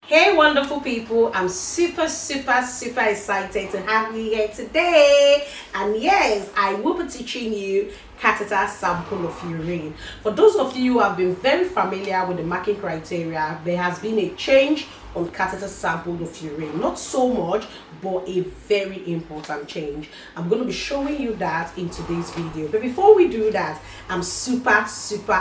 Hey wonderful people, I'm super excited to have you here today. And yes, I will be teaching you catheter sample of urine. For those of you who have been very familiar with the marking criteria, there has been a change on catheter sample of urine. Not so much, but a very important change. I'm going to be showing you that in today's video. But before we do that, I'm super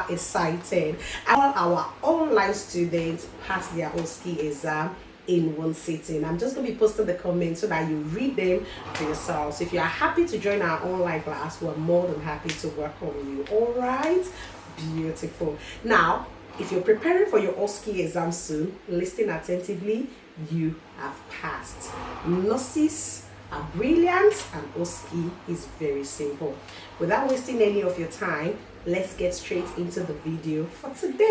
excited. All our online students pass their Osce exam in one sitting. I'm just going to be posting the comments so that you read them for yourselves. If you are happy to join our online class, we're more than happy to welcome you. All right, beautiful. Now, if you're preparing for your Osce exam soon, listen attentively. You have passed. Nurses are brilliant and Osce is very simple. Without wasting any of your time, let's get straight into the video for today.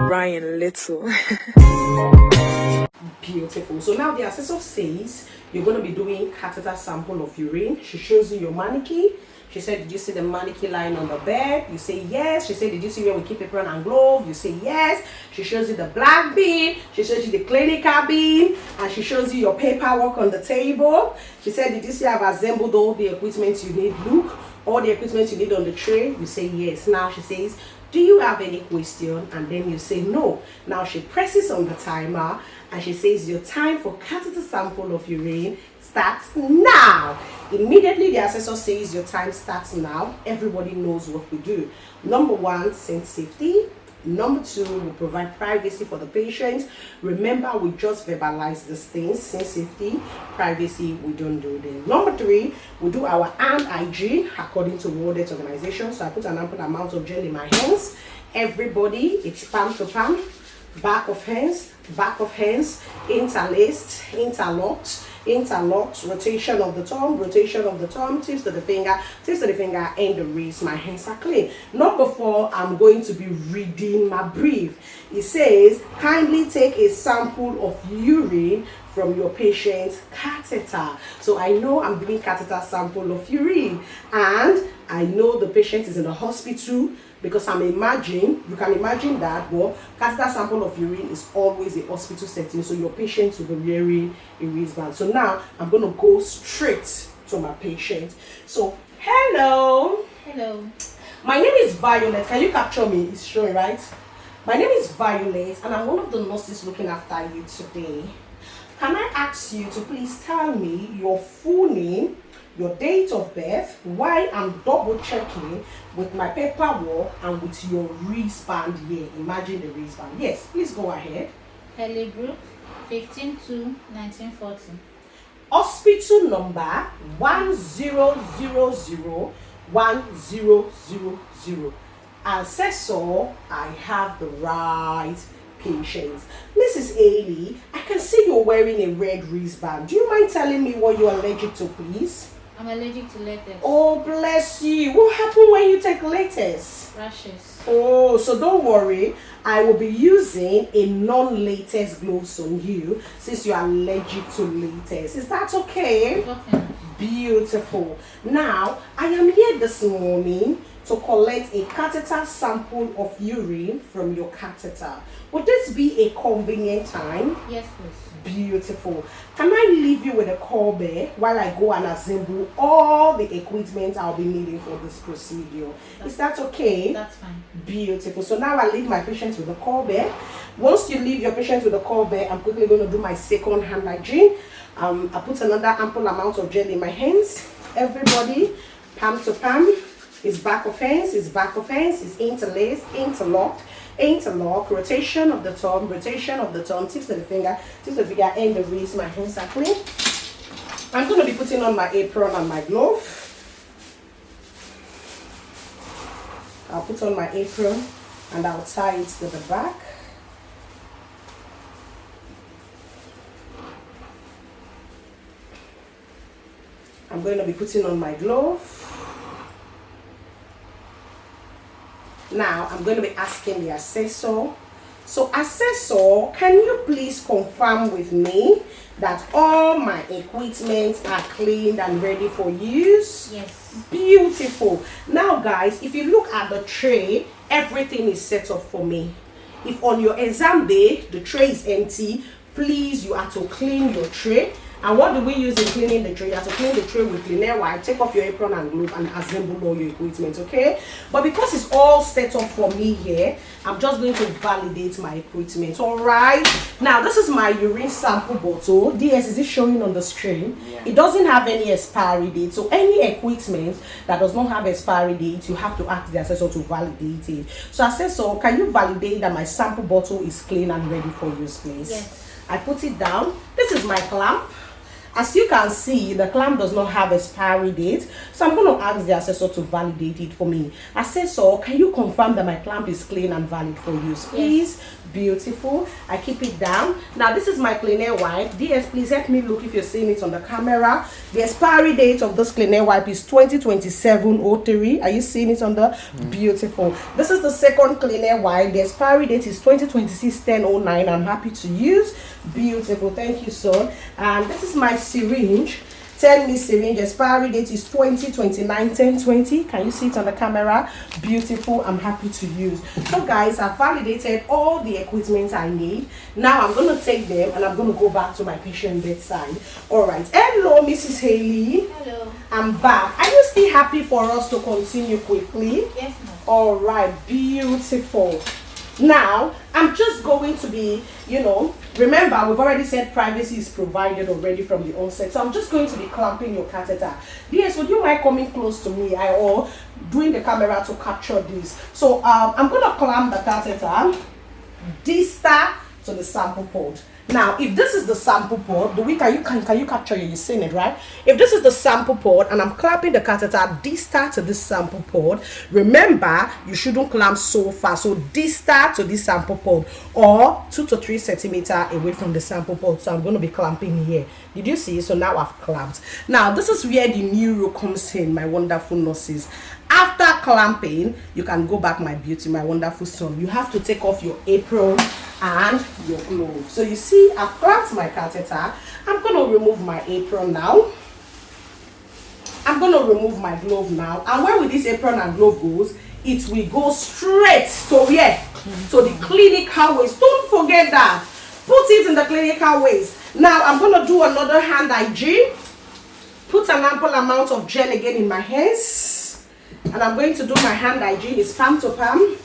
Ryan Little. Beautiful. So now the assessor says you're going to be doing catheter sample of urine. She shows you your mannequin. She said, did you see the mannequin lying on the bed? You say yes. She said, did you see where we keep apron and glove? You say yes. She shows you the black bin. She shows you the clinical bin. And she shows you your paperwork on the table. She said, did you see I've assembled all the equipment you need? Look, all the equipment you need on the tray. You say yes. Now she says, do you have any question? And then you say no. Now she presses on the timer and she says your time for catheter sample of urine starts now. Immediately the assessor says your time starts now. Everybody knows what we do. Number one, sense safety. Number two, we provide privacy for the patient. Remember, we just verbalize these things. Sense safety, privacy, we don't do them. Number three, we do our hand hygiene according to World Health Organization. So I put an ample amount of gel in my hands. Everybody, it's palm to palm, back of hands, interlaced, interlocked, rotation of the thumb, tips to the finger, and the wrist. My hands are clean. Number four, I'm going to be reading my brief. It says, kindly take a sample of urine from your patient's catheter. So I know I'm doing catheter sample of urine, and I know the patient is in the hospital, because you can imagine that, well, catheter sample of urine is always a hospital setting, so your patient will be wearing a wristband. So now I'm going to go straight to my patient. So, hello. My name is Violet. Can you capture me? It's showing, right? My name is Violet, and I'm one of the nurses looking after you today. Can I ask you to please tell me your full name, your date of birth, while I'm double checking with my paperwork and with your wristband here. Imagine the wristband. Yes, please go ahead. Helly Group, 15/2/1940. Hospital number 10001000. Assessor, I have the right patient. Mrs. Ailey, I can see you're wearing a red wristband. Do you mind telling me what you're allergic to, please? I'm allergic to latex. Oh, bless you. What happened when you take latex? Rashes. Oh, so don't worry. I will be using a non-latex gloves on you since you are allergic to latex. Is that okay? Okay. Beautiful. Now, I am here this morning to collect a catheter sample of urine from your catheter. Would this be a convenient time? Yes, please. Beautiful. Can I leave you with a call there while I go and assemble all the equipment I'll be needing for this procedure? Is that okay? That's fine. Beautiful. So now I leave my patient with a call there. Once you leave your patient with a call there, I'm quickly going to do my second hand hygiene. I put another ample amount of gel in my hands. Everybody, palm to palm. It's back of hands, it's interlaced, interlock, rotation of the thumb, tips to the finger, and the wrist. My hands are clean. I'm going to be putting on my apron and my glove. I'll put on my apron and I'll tie it to the back. I'm going to be putting on my glove. Now, I'm going to be asking the assessor. So, assessor, can you please confirm with me that all my equipment are cleaned and ready for use? Yes. Beautiful. Now, guys, if you look at the tray, everything is set up for me. If on your exam day the tray is empty, please, you are to clean your tray. And what do we use in cleaning the tray? You have to clean the tray with clean air wipe, take off your apron and glove, and assemble all your equipment, okay? But because it's all set up for me here, I'm just going to validate my equipment. All right. Now, this is my urine sample bottle. DS, is it showing on the screen? Yeah. It doesn't have any expiry date. So any equipment that does not have expiry date, you have to ask the assessor to validate it. So assessor, can you validate that my sample bottle is clean and ready for use, please? Yes. I put it down. This is my clamp. As you can see, the clamp does not have expiry date, so I'm going to ask the assessor to validate it for me. Assessor, can you confirm that my clamp is clean and valid for use, please? Yes. Beautiful. I keep it down. Now, this is my clean air wipe. DS, please help me look if you're seeing it on the camera. The expiry date of this clean air wipe is 2027-03. Are you seeing it on the beautiful? This is the second clean air wipe. The expiry date is 2026-10-09. I'm happy to use. Beautiful. Thank you, sir. And this is my syringe. 10 ml syringe. Expiry date is 2029-10-20. Can you see it on the camera? Beautiful. I'm happy to use. So guys, I've validated all the equipment I need. Now I'm going to take them and I'm going to go back to my patient bedside. All right. Hello, Mrs. Haley. Hello. I'm back. Are you still happy for us to continue quickly? Yes, ma'am. All right. Beautiful. Now, I'm just going to be, remember, we've already said privacy is provided already from the onset. So I'm just going to be clamping your catheter. DS, would you mind coming close to me or doing the camera to capture this? So I'm going to clamp the catheter distal to the sample port. Now, if this is the sample port, can you capture it? You're seeing it, right? If this is the sample port and I'm clamping the catheter distal to this sample port, remember, you shouldn't clamp so far. So distal to this sample port or 2 to 3 centimeters away from the sample port. So I'm going to be clamping here. Did you see? So now I've clamped. Now, this is where the neuro comes in, my wonderful nurses. After clamping, you can go back, my beauty, my wonderful son. You have to take off your apron and your glove. So you see, I've clamped my catheter. I'm going to remove my apron now. I'm going to remove my glove now. And where will this apron and glove goes? It will go straight to where? To the clinical waste. Don't forget that. Put it in the clinical waste. Now, I'm going to do another hand hygiene. Put an ample amount of gel again in my hands. And I'm going to do my hand hygiene. It's palm to palm.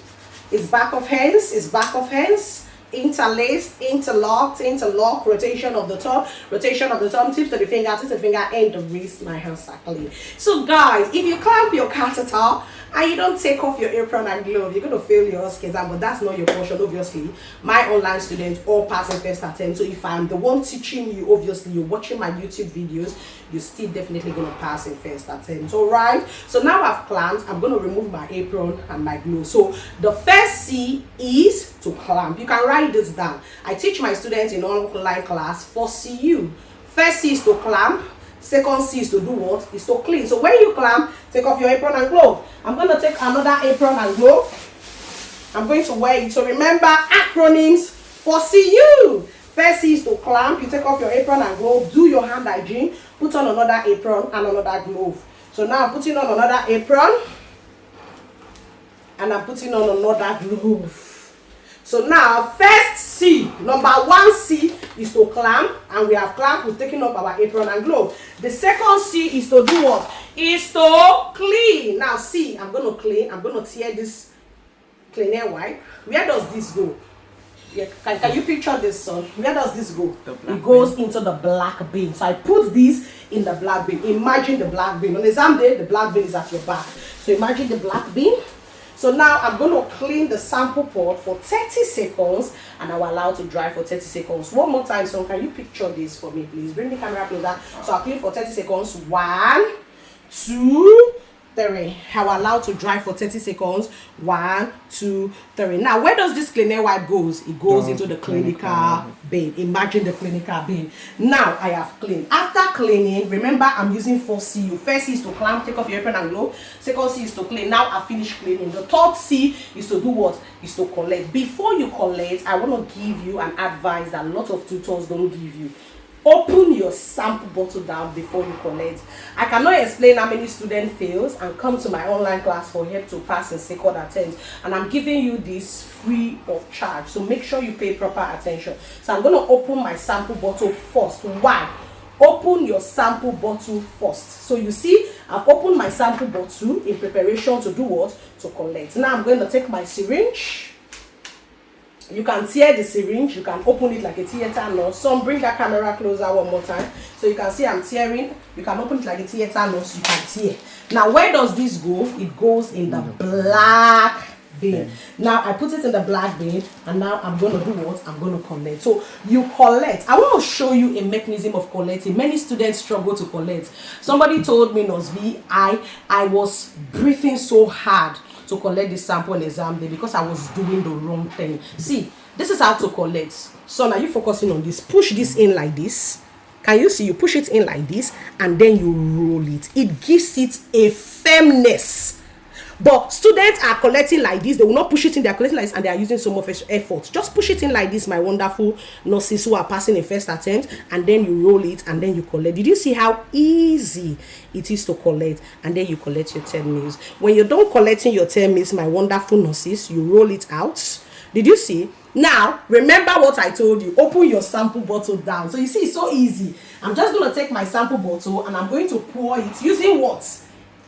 It's back of hands. It's back of hands. Interlaced, interlocked, interlock, rotation of the thumb, tips to the finger, and the wrist. My hands are clean. So guys, if you clamp your catheter and you don't take off your apron and glove, you're going to fail your Osce exam, but that's not your portion, obviously. My online students all passing first attempt. So if I'm the one teaching you, obviously you're watching my YouTube videos, you're still definitely going to pass in first attempt. All right. So now I've clamped. I'm going to remove my apron and my glove. So the first C is to clamp. You can write this down. I teach my students in online class for CU. First C is to clamp. Second C is to do what? Is to clean. So when you clamp, take off your apron and glove. I'm going to take another apron and glove. I'm going to wear it. So remember acronyms for CU. First C is to clamp. You take off your apron and glove. Do your hand hygiene. Put on another apron and another glove. So now I'm putting on another apron. And I'm putting on another glove. So now, first C, number 1C is to clamp, and we have clamped, we've taken off our apron and glove. The second C is to do what? Is to clean. Now C, I'm going to clean. I'm going to tear this clean air wipe. Where does this go? Yeah, can you picture this, son? Where does this go? It goes into the black bin. So I put this in the black bin. Imagine the black bin. On exam day, the black bin is at your back. So imagine the black bin. So now I'm going to clean the sample port for 30 seconds and I will allow it to dry for 30 seconds. One more time, so can you picture this for me, please? Bring the camera closer. So I'll clean for 30 seconds. 1, 2, 3. I will allow it to dry for 30 seconds. 1, 2, 3. Now, where does this clean air wipe goes? It goes into the clinical bin. Imagine the clinical bin. Now, I have cleaned. After cleaning, remember I'm using 4CU. First C is to clamp, take off your apron and glove. Second C is to clean. Now I finished cleaning. The third C is to do what? Is to collect. Before you collect, I want to give you an advice that a lot of tutors don't give you. open your sample bottle down before you collect. I cannot explain how many students fails and come to my online class for help to pass in second attempt, and I'm giving you this free of charge, so make sure you pay proper attention. So I'm going to open my sample bottle first. Why? Open your sample bottle first. So you see, I've opened my sample bottle in preparation to do what? To collect. Now I'm going to take my syringe. You can tear the syringe, you can open it like a theater nurse. Some bring that camera closer one more time, so you can see I'm tearing. You can open it like a theater nurse, you can tear. Now where does this go? It goes in the black bin. Now I put it in the black bin, and now I'm going to do what? I'm going to collect. So you collect. I want to show you a mechanism of collecting. Many students struggle to collect. Somebody told me, Nosvi, I was breathing so hard to collect this sample on exam day because I was doing the wrong thing. See, this is how to collect. So now you focusing on this. Push this in like this. Can you see? You push it in like this, and then you roll it. It gives it a firmness. But students are collecting like this. They will not push it in. They are collecting like this, and they are using so much effort. Just push it in like this, my wonderful nurses who are passing in first attempt, and then you roll it, and then you collect. Did you see how easy it is to collect? And then you collect your 10 mils. When you're done collecting your 10 mils, my wonderful nurses, you roll it out. Did you see? Now, remember what I told you. Open your sample bottle down. So you see, it's so easy. I'm just going to take my sample bottle, and I'm going to pour it using what?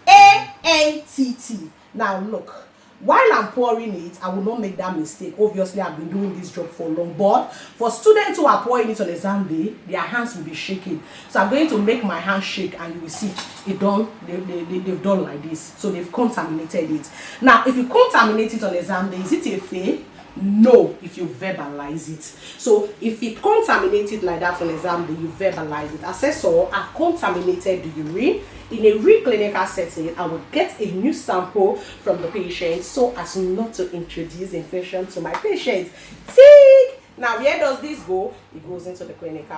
ANTT. Now look, while I'm pouring it, I will not make that mistake. Obviously, I've been doing this job for long, but for students who are pouring it on exam day, their hands will be shaking. So I'm going to make my hands shake, and you will see it done. They've done like this, so they've contaminated it. Now, if you contaminate it on exam day, is it a fail? No, if you verbalize it. So if you contaminate it like that on exam day, you verbalize it. Assessor, I've contaminated the urine. In a reclinical setting, I will get a new sample from the patient so as not to introduce infection to my patient. See? Now, where does this go? It goes into the clinical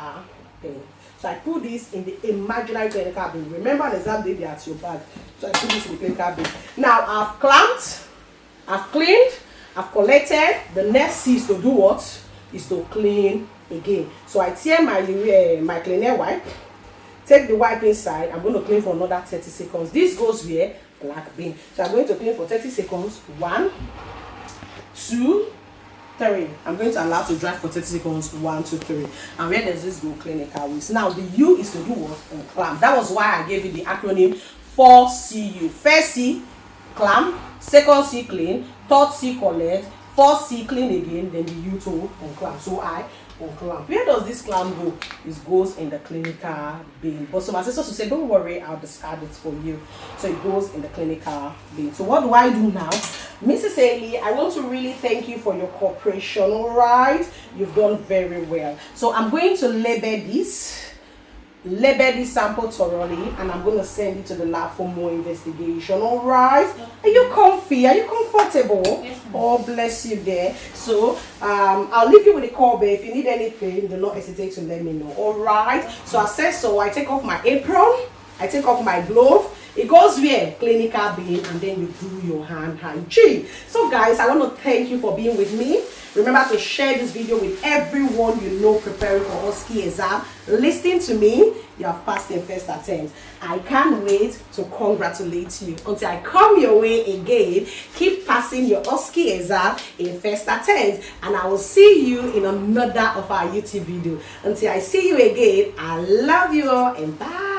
bin. So I put this in the imaginary clinical bin. Remember, an exam day, they are at your bag. So I put this in the clinical bin. Now, I've clamped, I've cleaned, I've collected. The next is to do what? Is to clean again. So I tear my cleaner wipe. Take the wipe inside. I'm going to clean for another 30 seconds. This goes where? Black bin. So I'm going to clean for 30 seconds. 1, 2, 3. I'm going to allow to dry for 30 seconds. 1, 2, 3. And where does this go? Clinical waste. Now the U is to do what? Clamp. That was why I gave you the acronym 4CU. First C, clamp. Second C, clean. Third C, collect. Fourth C, clean again. Then the U to unclamp. So I unclamp. Where does this clamp go? It goes in the clinical bin. But some assessors will say, don't worry, I'll discard it for you. So it goes in the clinical bin. So what do I do now? Mrs. Ailey, I want to really thank you for your cooperation. All right, you've done very well. So I'm going to label this sample thoroughly, and I'm going to send it to the lab for more investigation. All right, are you comfy? Are you comfortable? Yes, oh, bless you there. So I'll leave you with a call, babe. If you need anything, do not hesitate to let me know. All right, so I said so. I take off my apron, I take off my glove. It goes where? Clinical bin, and then you do your hand hygiene. So guys, I want to thank you for being with me. Remember to share this video with everyone you know preparing for Osce exam. Listen to me, you have passed in first attempt. I can't wait to congratulate you. Until I come your way again, keep passing your Osce exam in first attempt, and I will see you in another of our YouTube video. Until I see you again, I love you all, and bye.